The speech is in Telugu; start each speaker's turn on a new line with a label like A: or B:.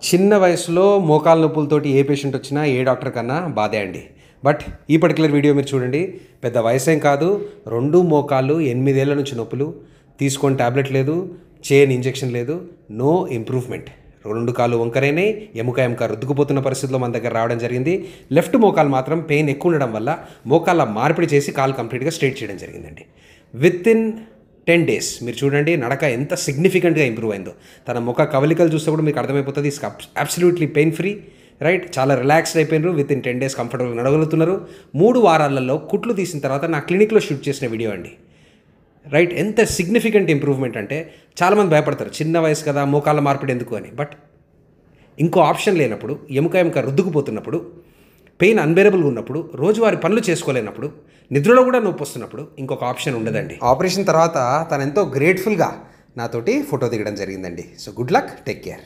A: చిన్న వయసులో మోకాళ్ళ నొప్పులతోటి ఏ పేషెంట్ వచ్చినా ఏ డాక్టర్ కన్నా బాధే అండి. బట్ ఈ పర్టికులర్ వీడియో మీరు చూడండి, పెద్ద వయసేం కాదు, 2 మోకాళ్ళు 8 ఏళ్ల నుంచి నొప్పులు, తీసుకొని టాబ్లెట్ లేదు, చేయని ఇంజెక్షన్ లేదు, నో ఇంప్రూవ్మెంట్. 2 కాళ్ళు వంకరైనాయి, ఎముక రుద్దుకుపోతున్న పరిస్థితిలో మన దగ్గర రావడం జరిగింది. లెఫ్ట్ మోకాలు మాత్రం పెయిన్ ఎక్కువ ఉండడం వల్ల మోకాళ్ళ మార్పిడి చేసి కాలు కంప్లీట్గా స్ట్రైట్ చేయడం జరిగిందండి. విత్ ఇన్ 10 days మీరు చూడండి నడక ఎంత సిగ్నిఫికెంట్గా ఇంప్రూవ్ అయిందో. తన ముఖ కవలికలు చూస్తే కూడా మీకు అర్థమైపోతుంది. Absolutely pain free, right. చాలా రిలాక్స్డ్ అయిపోయినారు. విత్ ఇన్ 10 days కంఫర్టబుల్గా నడగలుగుతున్నారు. 3 వారాలలో కుట్లు తీసిన తర్వాత నా క్లినిక్లో షూట్ చేసిన వీడియో అండి, రైట్. ఎంత సిగ్నిఫికెంట్ ఇంప్రూవ్మెంట్ అంటే చాలామంది భయపడతారు, చిన్న వయసు కదా మోకాళ్ళ మార్పిడి ఎందుకు అని. బట్ ఇంకో ఆప్షన్ లేనప్పుడు, ఎముక రుద్దుకుపోతున్నప్పుడు, పెయిన్ అన్బేరబుల్గా ఉన్నప్పుడు, రోజువారీ పనులు చేసుకోలేనప్పుడు, నిద్రలో కూడా నొప్పి వస్తున్నప్పుడు ఇంకొక ఆప్షన్ ఉండదండి. ఆపరేషన్ తర్వాత తను ఎంతో గ్రేట్ఫుల్గా నాతోటి ఫోటో దిగడం జరిగిందండి. So good luck, take care.